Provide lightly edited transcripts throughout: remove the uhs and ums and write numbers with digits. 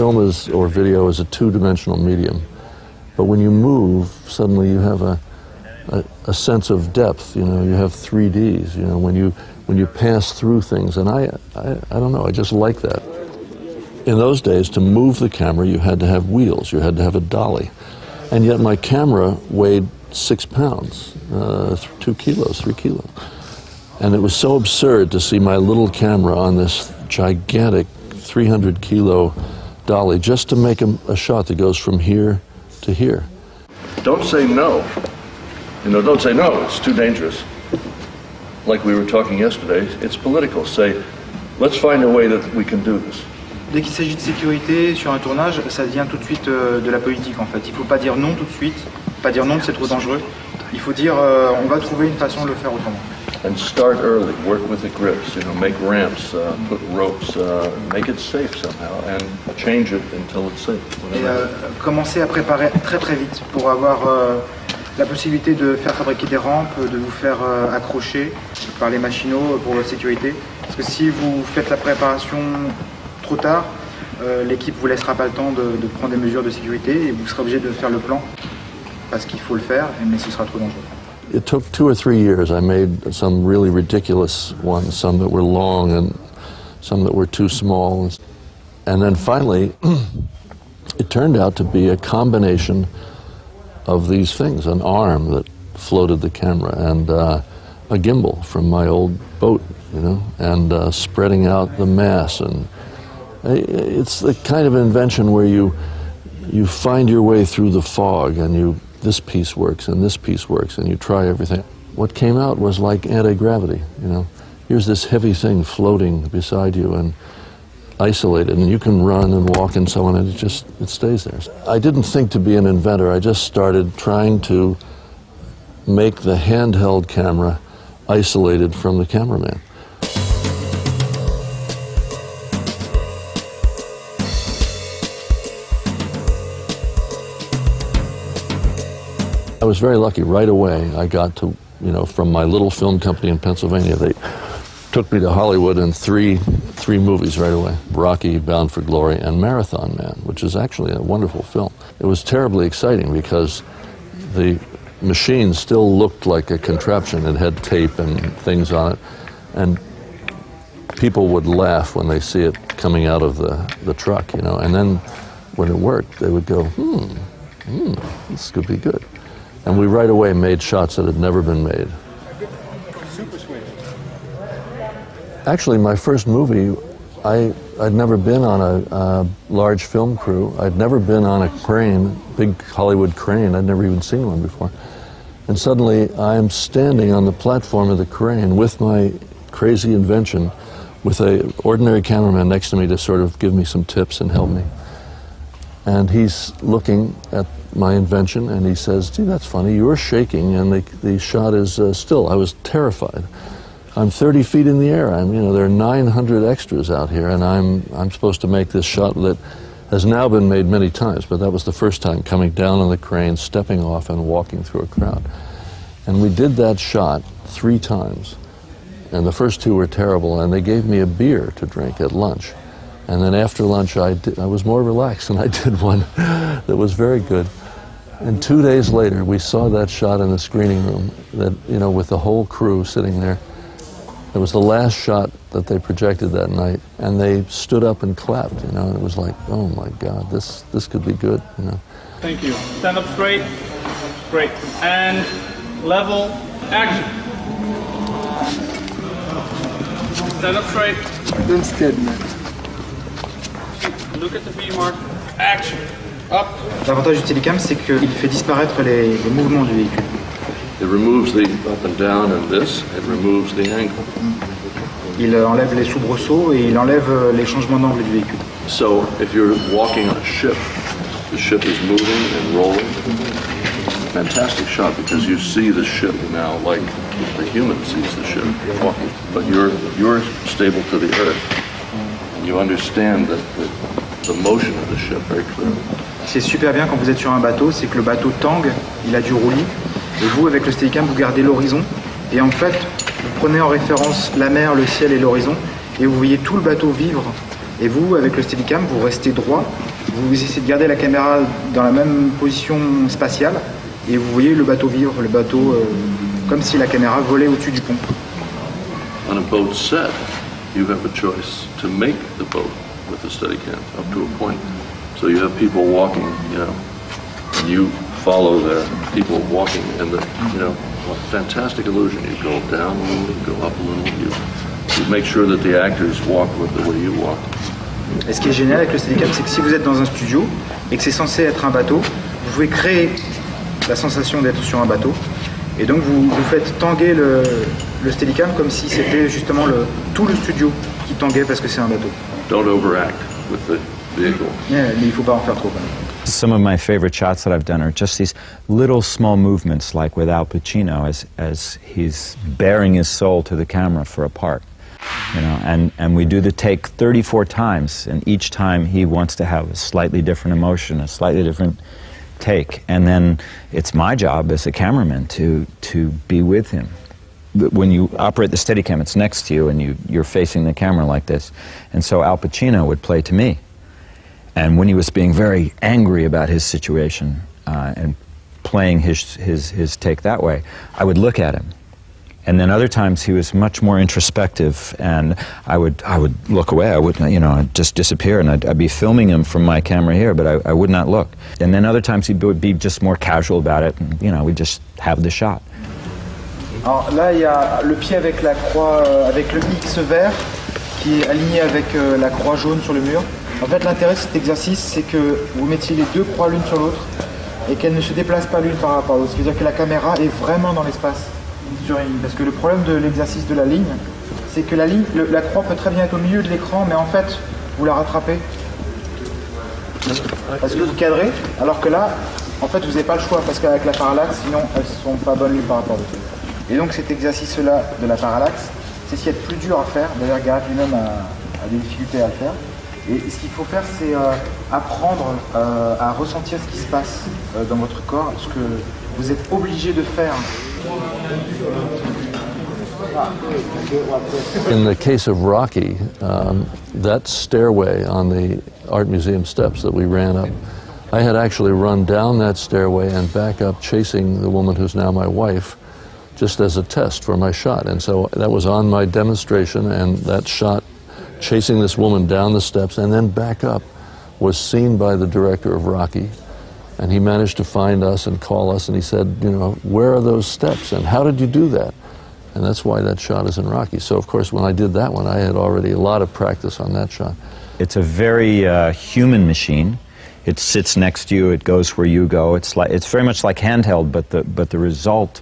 film is, or video is a two-dimensional medium. But when you move, suddenly you have a sense of depth, you know, you have 3Ds, you know, when you pass through things, and I don't know, I just like that. In those days, to move the camera, you had to have wheels, you had to have a dolly. And yet my camera weighed 6 pounds, 2 kilos, 3 kilos. And it was so absurd to see my little camera on this gigantic 300 kilo dolly just to make a shot that goes from here to here. Don't say no. You know, don't say no, it's too dangerous. Like we were talking yesterday, it's political. Say, let's find a way that we can do this. Dès qu'il s'agit de sécurité sur un tournage, ça devient tout de suite de la politique en fait. Il ne faut pas dire non tout de suite, pas dire non c'est trop dangereux. Il faut dire on va trouver une façon de le faire autrement. And start early, work with the grips, you know, make ramps, put ropes, make it safe somehow, and change it until it's safe. Et commencer à préparer très très vite pour avoir la possibilité de faire fabriquer des rampes, de vous faire accrocher par les machinaux pour votre sécurité. Parce que si vous faites la préparation trop tard, l'équipe vous laissera pas le temps de prendre des mesures de sécurité et vous serez obligé de faire le plan parce qu'il faut le faire, mais ce sera trop dangereux. It took 2 or 3 years. I made some really ridiculous ones, some that were long and some that were too small. And then finally, it turned out to be a combination of these things, an arm that floated the camera and a gimbal from my old boat, you know, and spreading out the mass. And it's the kind of invention where you find your way through the fog and this piece works and this piece works and you try everything. What came out was like anti-gravity, you know. Here's this heavy thing floating beside you and isolated, and you can run and walk and so on, and it stays there. I didn't think to be an inventor. I just started trying to make the handheld camera isolated from the cameraman. I was very lucky. Right away, I got to, you know, from my little film company in Pennsylvania, they took me to Hollywood in three movies right away. Rocky, Bound for Glory, and Marathon Man, which is actually a wonderful film. It was terribly exciting because the machine still looked like a contraption. It had tape and things on it, and people would laugh when they see it coming out of the truck, you know, and then when it worked, they would go, this could be good. And we right away made shots that had never been made. Actually, my first movie, I'd never been on a large film crew. I'd never been on a crane, big Hollywood crane. I'd never even seen one before. And suddenly, I'm standing on the platform of the crane with my crazy invention, with an ordinary cameraman next to me to sort of give me some tips and help me. And he's looking at my invention, and he says, gee, that's funny, you're shaking, and the shot is still. I was terrified. I'm 30 feet in the air. You know, there are 900 extras out here, and I'm supposed to make this shot that has now been made many times, but that was the first time, coming down on the crane, stepping off, and walking through a crowd. And we did that shot 3 times, and the first 2 were terrible, and they gave me a beer to drink at lunch. And then after lunch, I was more relaxed, and I did one that was very good. And 2 days later, we saw that shot in the screening room, that, you know, with the whole crew sitting there. It was the last shot that they projected that night, and they stood up and clapped, you know, and it was like, oh my God, this could be good, you know. Thank you. Stand up straight. Great. And level, action. Stand up straight. Don't scared, man. Look at the V mark. Action. Up. L'avantage du Steadicam, c'est qu'il fait disparaître les mouvements du véhicule. It removes the up and down and this, it removes the angle. Il enlève les soubresauts et il enlève les changements d'angle du véhicule. So if you're walking on a ship, the ship is moving and rolling. Fantastic shot because you see the ship now like the human sees the ship walking. But you're stable to the earth. And you understand that the motion of the ship very clearly. C'est super bien quand vous êtes sur un bateau, c'est que le bateau tangue, il a du roulis. Et vous, avec le Steadicam, vous gardez l'horizon. Et en fait, vous prenez en référence la mer, le ciel et l'horizon. Et vous voyez tout le bateau vivre Et vous, avec le Steadicam, vous restez droit, vous essayez de garder la caméra dans la même position spatiale, et vous voyez le bateau vivre, le bateau comme si la caméra volait au-dessus du pont. On a boat set, you have a choice to make the boat with the Steadicam up to a point. So you have people walking, you know, and you follow the people walking, and the, you know, fantastic illusion. You go down a little, you go up a little, you make sure that the actors walk with the way you walk. Et ce qui est génial avec le Steadicam, c'est que si vous êtes dans un studio et que c'est censé être un bateau, vous pouvez créer la sensation d'être sur un bateau. Et donc vous faites tanguer le Steadicam comme si c'était justement tout le studio qui tanguait parce que c'est un bateau. Don't overact with the vehicle. Yeah, mais il ne faut pas en faire trop quand même. Some of my favorite shots that I've done are just these little small movements, like with Al Pacino as he's baring his soul to the camera for a part. You know, and we do the take 34 times, and each time he wants to have a slightly different emotion, a slightly different take, and then it's my job as a cameraman to be with him. When you operate the Steadicam, it's next to you, and you're facing the camera like this, and so Al Pacino would play to me, and when he was being very angry about his situation and playing his take that way, I would look at him. And then other times he was much more introspective, and I would look away. I would, you know, I'd just disappear, and I'd be filming him from my camera here, but I would not look. And then other times he would be just more casual about it, and, you know, we'd just have the shot. Alors là, il y a le pied avec la croix, avec le X vert, qui est aligné avec la croix jaune sur le mur. En fait, l'intérêt de cet exercice, c'est que vous mettiez les deux croix l'une sur l'autre, et qu'elles ne se déplacent pas l'une par rapport à l'autre. Ce qui veut dire que la caméra est vraiment dans l'espace. Parce que le problème de l'exercice de la ligne, c'est que la croix peut très bien être au milieu de l'écran, mais en fait, vous la rattrapez. Parce que vous cadrez, alors que là, en fait, vous n'avez pas le choix, parce qu'avec la parallaxe, sinon, elles ne sont pas bonnes l'une par rapport à l'autre. Et donc, cet exercice-là de la parallaxe, c'est ce qui est le plus dur à faire. D'ailleurs, Gareth lui-même a des difficultés à le faire. Et ce qu'il faut faire, c'est apprendre à ressentir ce qui se passe dans votre corps, ce que vous êtes obligé de faire. In the case of Rocky, that stairway on the Art Museum steps that we ran up, I had actually run down that stairway and back up chasing the woman who's now my wife, just as a test for my shot. And so that was on my demonstration, and that shot, chasing this woman down the steps and then back up, was seen by the director of Rocky. And he managed to find us and call us, and he said, you know, where are those steps, and how did you do that? And that's why that shot is in Rocky. So, of course, when I did that one, I had already a lot of practice on that shot. It's a very human machine. It sits next to you, it goes where you go. It's very much like handheld, but the result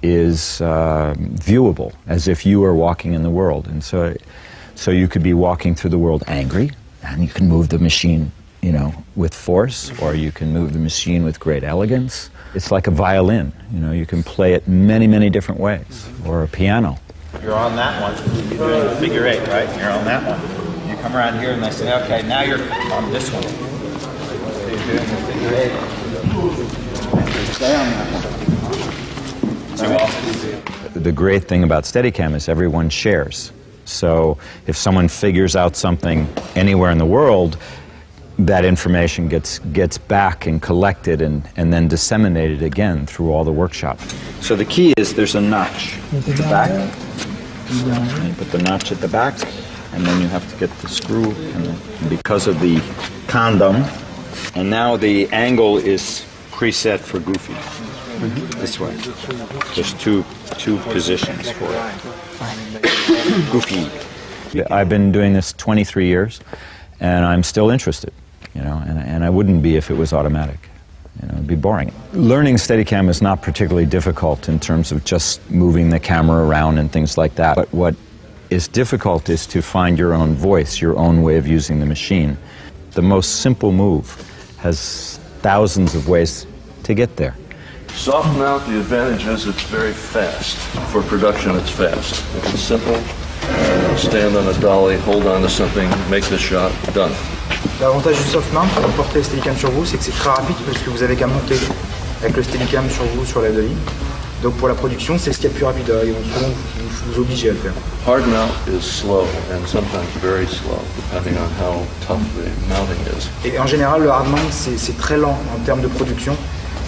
is viewable, as if you were walking in the world. And so you could be walking through the world angry, and you can move the machine, you know, with force, or you can move the machine with great elegance. It's like a violin, you know, you can play it many, many different ways, or a piano. You're on that one, you're doing the figure eight, right? You're on that one. You come around here and they say, okay, now you're on this one. So you're doing the figure eight. The great thing about Steadicam is everyone shares. So if someone figures out something anywhere in the world, that information gets back and collected and then disseminated again through all the workshop. So the key is there's a notch at the back. And you put the notch at the back, and then you have to get the screw, and because of the condom, and now the angle is preset for Goofy. This way. There's two positions for it. Goofy. I've been doing this 23 years, and I'm still interested. You know, and I wouldn't be if it was automatic. You know, it'd be boring. Learning Steadicam is not particularly difficult in terms of just moving the camera around and things like that. But what is difficult is to find your own voice, your own way of using the machine. The most simple move has thousands of ways to get there. Soft mount, the advantage is it's very fast. For production, it's fast. If it's simple, stand on a dolly, hold on to something, make the shot, done. L'avantage du soft mount, pour porter le Steadicam sur vous, c'est que c'est très rapide parce que vous avez qu'à monter avec le Steadicam sur vous sur la dolly. Donc pour la production, c'est ce qu'il y a de plus rapide. Ils vont souvent vous obliger à le faire. Hard mount is slow and sometimes very slow, depending on how tough the mounting is. Et en général, le hard mount, c'est très lent en termes de production,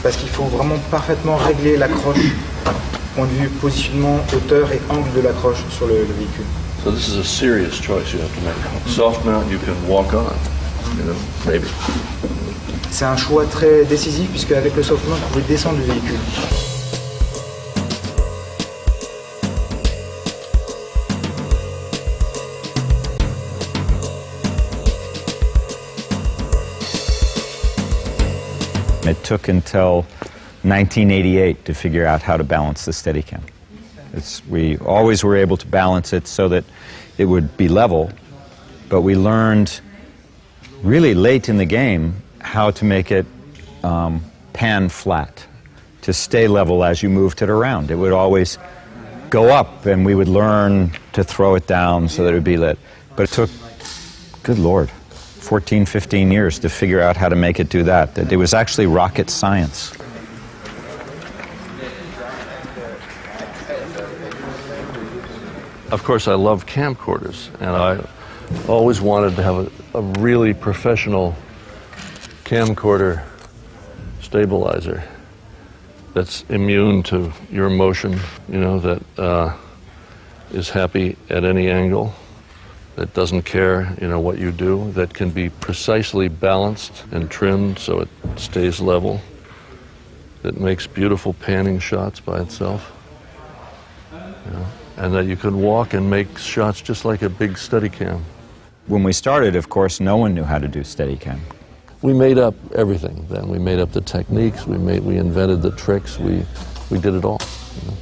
parce qu'il faut vraiment parfaitement régler l'accroche, point de vue positionnement, hauteur et angle de l'accroche sur le véhicule. So this is a serious choice you have to make. Soft mount you can walk on, you know, maybe. C'est un choix très décisif, puisque avec le soft mount, vous pouvez descendre le véhicule. It took until 1988 to figure out how to balance the Steadicam. We always were able to balance it so that it would be level, but we learned really late in the game how to make it pan flat, to stay level as you moved it around. It would always go up, and we would learn to throw it down so that it would be lit. But it took, good Lord, 14, 15 years to figure out how to make it do that. It was actually rocket science. Of course, I love camcorders, and I always wanted to have a really professional camcorder stabilizer that's immune to your motion, you know, that is happy at any angle, that doesn't care, you know, what you do, that can be precisely balanced and trimmed so it stays level, that makes beautiful panning shots by itself, you know, and that you could walk and make shots just like a big Steadicam. When we started, of course, no one knew how to do Steadicam. We made up everything then. We made up the techniques, we invented the tricks, we did it all. You know?